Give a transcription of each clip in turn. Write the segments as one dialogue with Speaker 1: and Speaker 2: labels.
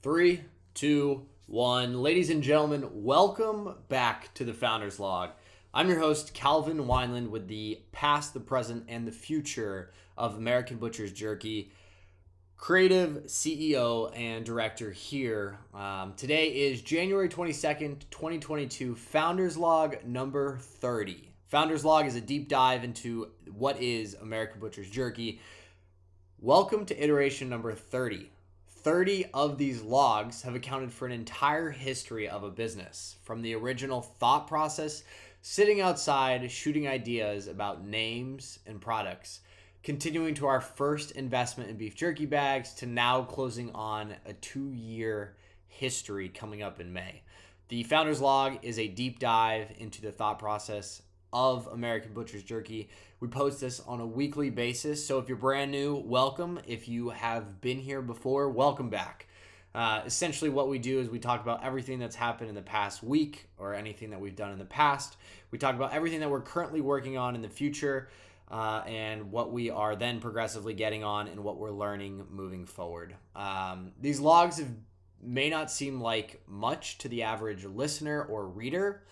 Speaker 1: Three, two, one. Ladies and gentlemen, welcome back to the Founders Log. I'm your host, Calvin Wineland, with the past, the present, and the future of American Butchers JERKi, creative CEO and director here. Today is January 22nd, 2022, Founders Log number 30. Founders Log is a deep dive into what is American Butchers JERKi. Welcome to iteration number 30. 30 of these logs have accounted for an entire history of a business, from the original thought process, sitting outside, shooting ideas about names and products, continuing to our first investment in beef jerky bags, to now closing on a 2-year history coming up in May. The Founders Log is a deep dive into the thought process of American Butchers JERKi. We post this on a weekly basis, so if you're brand new, welcome. If you have been here before, welcome back. Essentially what we do is we talk about everything that's happened in the past week or anything that we've done in the past. We talk about everything that we're currently working on in the future and what we are then progressively getting on and what we're learning moving forward. These logs may not seem like much to the average listener or reader,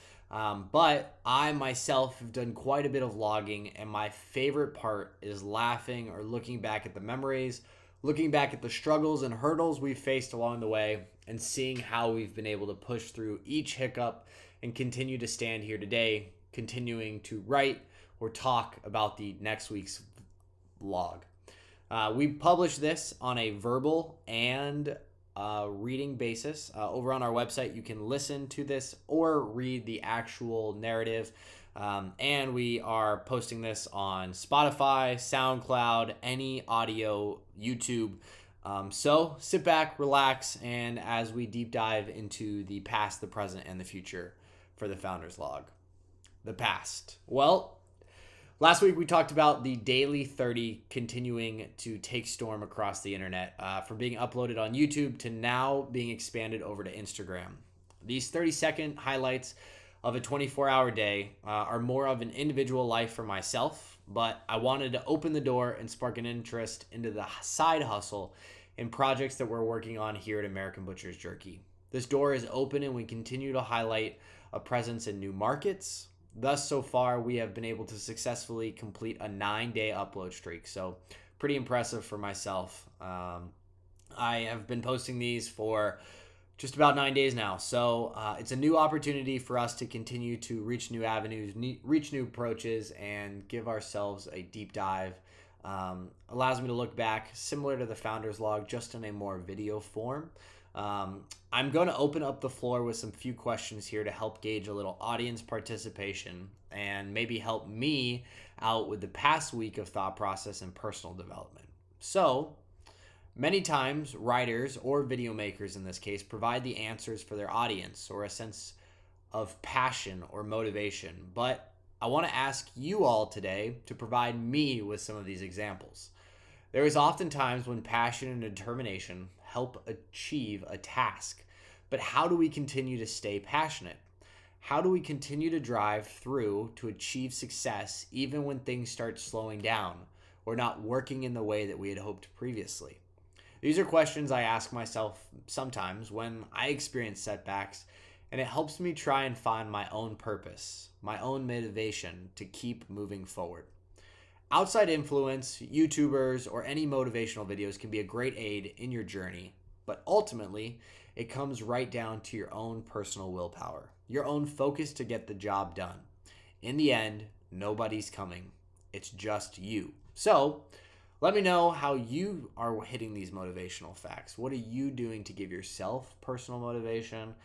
Speaker 1: but I myself have done quite a bit of logging, and my favorite part is laughing or looking back at the memories, looking back at the struggles and hurdles we've faced along the way, and seeing how we've been able to push through each hiccup and continue to stand here today, continuing to write or talk about the next week's log. We publish this on a verbal and reading basis. Over on our website, you can listen to this or read the actual narrative. And we are posting this on Spotify, SoundCloud, any audio, YouTube. So sit back, relax, and as we deep dive into the past, the present, and the future for the Founders Log. The past. Well, last week we talked about the Daily 30 continuing to take storm across the internet, from being uploaded on YouTube to now being expanded over to Instagram. These 30-second highlights of a 24-hour day are more of an individual life for myself, but I wanted to open the door and spark an interest into the side hustle and projects that we're working on here at American Butchers JERKi. This door is open and we continue to highlight a presence in new markets. Thus, so far, we have been able to successfully complete a 9-day upload streak. So pretty impressive for myself. I have been posting these for just about 9 days now. So it's a new opportunity for us to continue to reach new avenues, reach new approaches, and give ourselves a deep dive. Allows me to look back similar to the Founders Log, just in a more video form. I'm going to open up the floor with some few questions here to help gauge a little audience participation and maybe help me out with the past week of thought process and personal development. So, many times writers or video makers in this case provide the answers for their audience or a sense of passion or motivation, but I want to ask you all today to provide me with some of these examples. There is oftentimes when passion and determination help achieve a task, but how do we continue to stay passionate? How do we continue to drive through to achieve success even when things start slowing down or not working in the way that we had hoped previously? These are questions I ask myself sometimes when I experience setbacks, and it helps me try and find my own purpose, my own motivation to keep moving forward. Outside influence, YouTubers, or any motivational videos can be a great aid in your journey, but ultimately, it comes right down to your own personal willpower, your own focus to get the job done. In the end, nobody's coming. It's just you. So, let me know how you are hitting these motivational facts. What are you doing to give yourself personal motivation?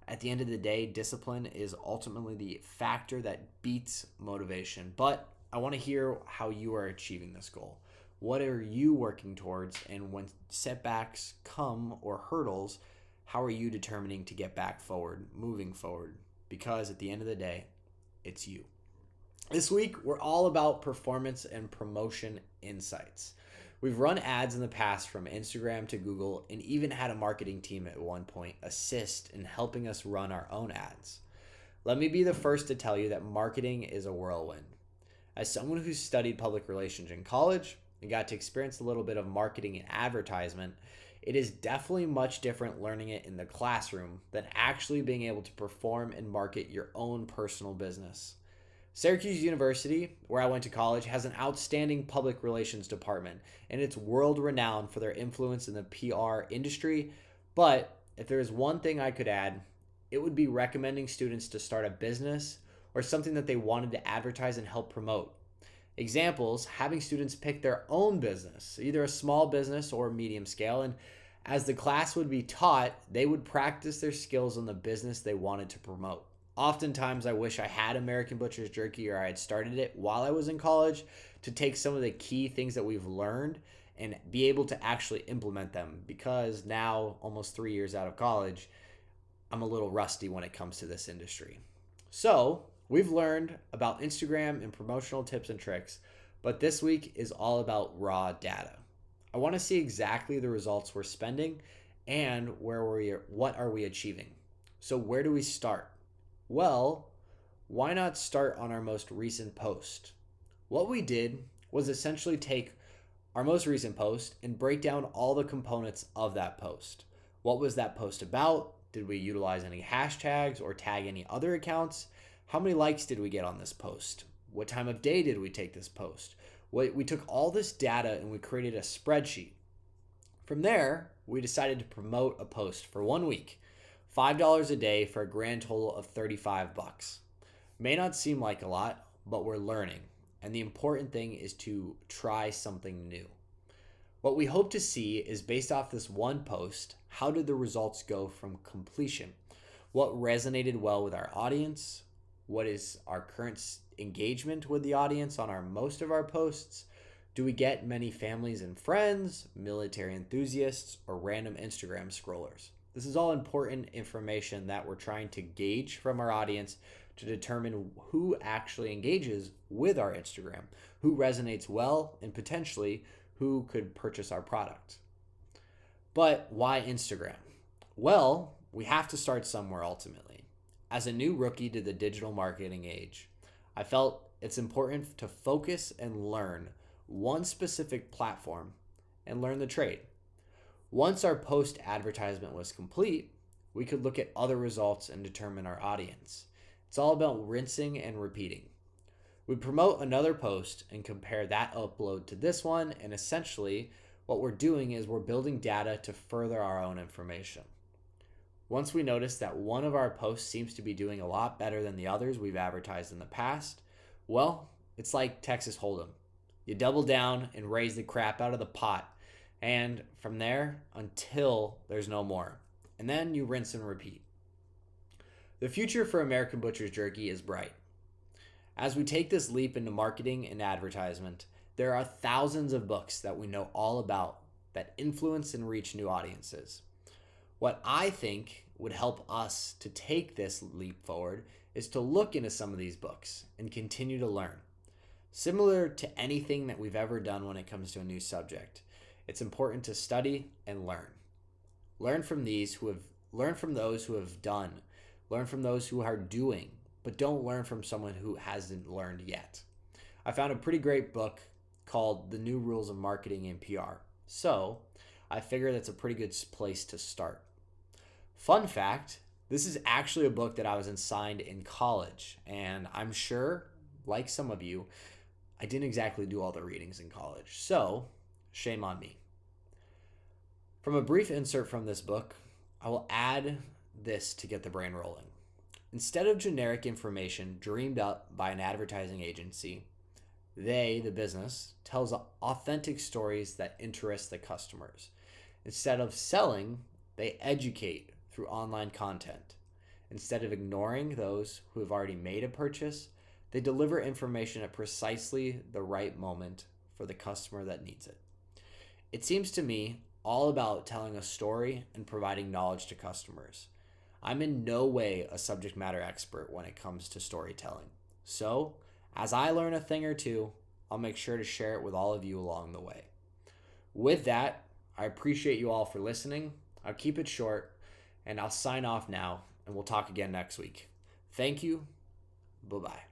Speaker 1: At the end of the day, discipline is ultimately the factor that beats motivation, but I want to hear how you are achieving this goal. What are you working towards? And when setbacks come or hurdles, how are you determining to get back forward, moving forward? Because at the end of the day, it's you. This week, we're all about performance and promotion insights. We've run ads in the past from Instagram to Google and even had a marketing team at one point assist in helping us run our own ads. Let me be the first to tell you that marketing is a whirlwind. As someone who studied public relations in college and got to experience a little bit of marketing and advertisement, it is definitely much different learning it in the classroom than actually being able to perform and market your own personal business. Syracuse University, where I went to college, has an outstanding public relations department, and it's world renowned for their influence in the PR industry. But if there is one thing I could add, it would be recommending students to start a business or something that they wanted to advertise and help promote. Examples, having students pick their own business, either a small business or medium scale, and as the class would be taught, they would practice their skills on the business they wanted to promote. Oftentimes, I wish I had American Butchers JERKi or I had started it while I was in college to take some of the key things that we've learned and be able to actually implement them, because now, almost 3 years out of college, I'm a little rusty when it comes to this industry. So, we've learned about Instagram and promotional tips and tricks, but this week is all about raw data. I want to see exactly the results we're spending and what are we achieving. So, where do we start? Well, why not start on our most recent post? What we did was essentially take our most recent post and break down all the components of that post. What was that post about? Did we utilize any hashtags or tag any other accounts? How many likes did we get on this post? What time of day did we take this post? We took all this data and we created a spreadsheet. From there, we decided to promote a post for 1 week. $5 a day for a grand total of $35. May not seem like a lot, but we're learning. And the important thing is to try something new. What we hope to see is, based off this one post, how did the results go from completion? What resonated well with our audience? What is our current engagement with the audience on most of our posts? Do we get many families and friends, military enthusiasts, or random Instagram scrollers? This is all important information that we're trying to gauge from our audience to determine who actually engages with our Instagram, who resonates well, and potentially who could purchase our product. But why Instagram? Well, we have to start somewhere ultimately. As a new rookie to the digital marketing age, I felt it's important to focus and learn one specific platform and learn the trade. Once our post advertisement was complete, we could look at other results and determine our audience. It's all about rinsing and repeating. We promote another post and compare that upload to this one, and essentially what we're doing is we're building data to further our own information. Once we notice that one of our posts seems to be doing a lot better than the others we've advertised in the past, well, it's like Texas Hold'em. You double down and raise the crap out of the pot. And from there until there's no more. And then you rinse and repeat. The future for American Butchers JERKi is bright. As we take this leap into marketing and advertisement, there are thousands of books that we know all about that influence and reach new audiences. What I think would help us to take this leap forward is to look into some of these books and continue to learn. Similar to anything that we've ever done when it comes to a new subject, it's important to study and learn. Learn from those who have done. Learn from those who are doing, but don't learn from someone who hasn't learned yet. I found a pretty great book called The New Rules of Marketing and PR. So I figure that's a pretty good place to start. Fun fact, this is actually a book that I was assigned in college, and I'm sure, like some of you, I didn't exactly do all the readings in college. So shame on me. From a brief insert from this book, I will add this to get the brain rolling. Instead of generic information dreamed up by an advertising agency, they, the business, tells authentic stories that interest the customers. Instead of selling, they educate through online content. Instead of ignoring those who have already made a purchase, they deliver information at precisely the right moment for the customer that needs it. It seems to me all about telling a story and providing knowledge to customers. I'm in no way a subject matter expert when it comes to storytelling. So, as I learn a thing or two, I'll make sure to share it with all of you along the way. With that, I appreciate you all for listening. I'll keep it short, and I'll sign off now, and we'll talk again next week. Thank you. Bye-bye.